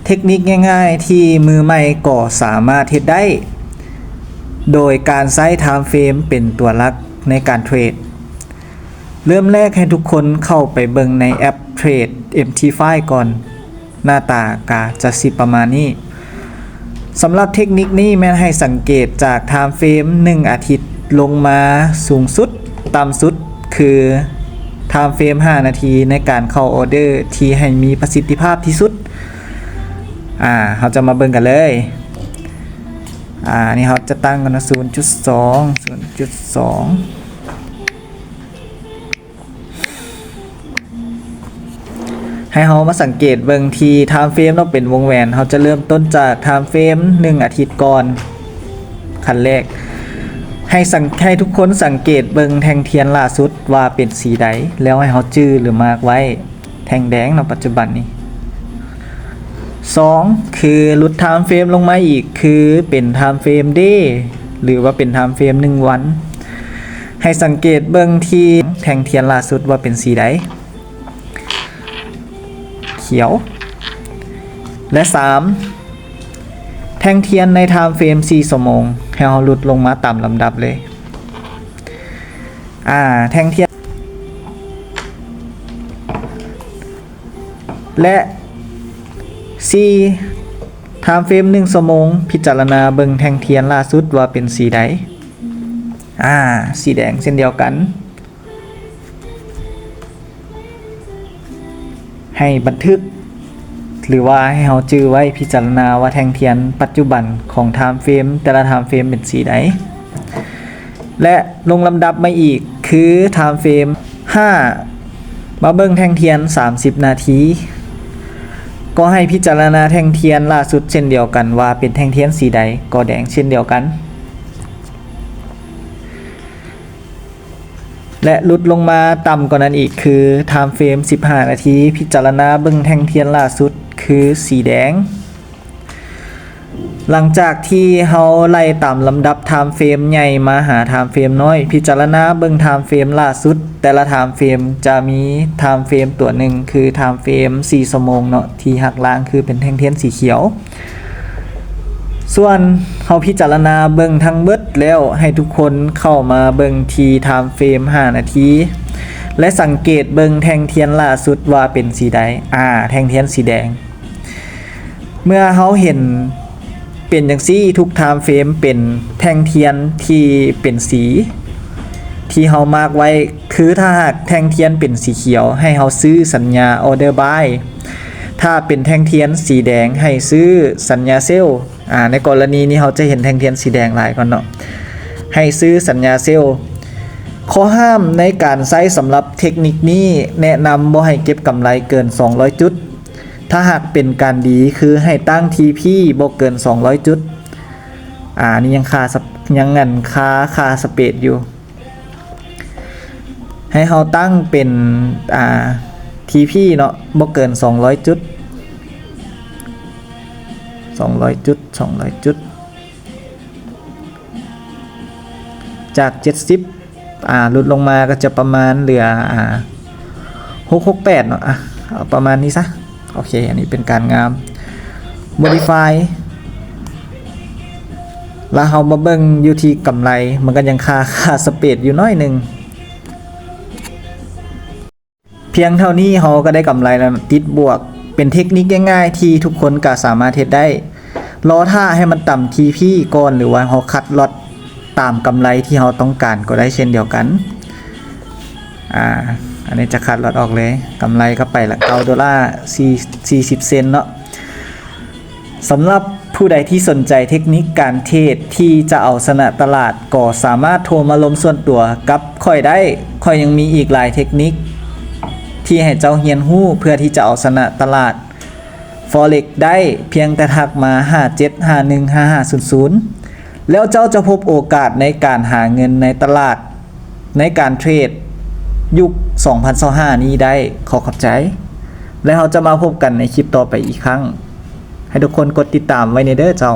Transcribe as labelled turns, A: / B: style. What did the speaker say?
A: เทคนิคง่ายๆที่มือใหม่ก็สามารถเฮ็ดได้โดยการใช้ Time Frame เป็นตัวหลักในการเทรดเริ่มแรกให้ทุกคนเข้าไปเบิ่งในแอปเทรด MT5 ก่อนหน้าตากาจะสิประมาณนี้สำหรับเทคนิคนี้แม่นให้สังเกตจาก Time Frame 1 อาทิตย์ลงมาสูงสุดต่ำสุดคือ Time Frame 5 นาทีในการเข้าออเดอร์ที่ให้มีประสิทธิภาพที่สุดเราจะมาเบิ่งกันเลยนี่เขาจะตั้งกันนะ 0.2 ให้เรามาสังเกตเบิ่งที่ Time Frame เราเป็นวงแหวนเราจะเริ่มต้นจาก Time Frame 1 อาทิตย์ก่อนขั้นแรกให้ทุกคนสังเกตเบิ่งแท่งเทียนล่าสุดว่าเป็นสีใดแล้วให้เราจื้อหรือมาร์กไว้แท่งแดงในปัจจุบันนี้2คือลุด Time Frame ลงมาอีกคือเป็น Time Frame Day หรือว่าเป็น Time Frame 1 วันให้สังเกตเบิ่งที่แท่งเทียนล่าสุดว่าเป็นสีใดเขียวและ3แท่งเทียนใน Time Frame 4 ชั่วโมงให้เราหลุดลงมาตามลำดับเลยแท่งเทียนและ4 Time Frame 1 ชั่วโมงพิจารณาเบิ่งแท่งเทียนล่าสุดว่าเป็นสีใดสีแดงเช่นเดียวกันให้บันทึกหรือว่าให้เราจื้อไว้พิจารณาว่าแท่งเทียนปัจจุบันของ Time Frame แต่ละ Time Frame เป็นสีใดและลงลำดับมาอีกคือ Time Frame 5มาเบิ่งแท่งเทียน30 นาทีก็ให้พิจารณาแท่งเทียนล่าสุดเช่นเดียวกันว่าเป็นแท่งเทียนสีใดก็แดงเช่นเดียวกันและลุดลงมาต่ำกว่านั้นอีกคือ Time Frame 15 นาทีพิจารณาเบิ่งแท่งเทียนล่าสุดคือสีแดงหลังจากที่เราไล่ตามลำดับ Time Frame ใหญ่มาหา Time Frame น้อยพิจารณาเบิ่ง Time Frame ล่าสุดแต่ละ Time Frame จะมี Time Frame ตัวหนึ่งคือ Time Frame 4 ชั่วโมงเนาะที่หักล้างคือเป็นแท่งเทียนสีเขียวส่วนเราพิจารณาเบิ่งทั้งเบิดแล้วให้ทุกคนเข้ามาเบิ่งที่ Time Frame 5 นาทีและสังเกตเบิ่งแท่งเทียนล่าสุดว่าเป็นสีใดแท่งเทียนสีแดงเมื่อเราเห็นเป็นจังซี่ทุก Time Frame เป็นแท่งเทียนที่เป็นสีที่เรามาร์กไว้คือถ้าหากแท่งเทียนเป็นสีเขียวให้เราซื้อสัญญา Order Buy ถ้าเป็นแท่งเทียนสีแดงให้ซื้อสัญญาเซลล์ในกรณีนี้เราจะเห็นแท่งเทียนสีแดงหลายก่อนเนาะให้ซื้อสัญญาเซลล์ข้อห้ามในการใช้สำหรับเทคนิคนี้แนะนำบ่ให้เก็บกำไรเกิน200จุดถ้าหากเป็นการดีคือให้ตั้ง TP บ่เกิน200จุดนี่ยังค่าสเปซอยู่ให้เราตั้งเป็นTP เนาะบ่เกิน200จุดจาก70ลดลงมาก็จะประมาณเหลือ668เนาะเอาประมาณนี้ซะโอเคอันนี้เป็นการงาม modify แล้วเรามาเบิ่งอยู่ที่กำไรมันก็ยังค่าสเปซอยู่น้อยนึงเพียงเท่านี้เราก็ได้กำไรแล้วติดบวกเป็นเทคนิคง่ายๆที่ทุกคนก็สามารถเฮ็ดได้รอท่าให้มันต่ำ TP ก่อนหรือว่าเราคัดล็อตตามกำไรที่เราต้องการก็ได้เช่นเดียวกันอันนี้จะคัดล็อตออกเลยกำไรก็ไปละ$9.40เนาะสำหรับผู้ใดที่สนใจเทคนิคการเทรดที่จะเอาชนะตลาดก็สามารถโทรมาลงส่วนตัวกับค่อยได้ค่อยยังมีอีกหลายเทคนิคที่ให้เจ้าเฮียนฮู้เพื่อที่จะเอาชนะตลาด Forex ได้เพียงแต่ทักมา57515500แล้วเจ้าจะพบโอกาสในการหาเงินในตลาดในการเทรดยุค2025นี้ได้ขอบใจและเราจะมาพบกันในคลิปต่อไปอีกครั้งให้ทุกคนกดติดตามไว้ในเด้อเจ้า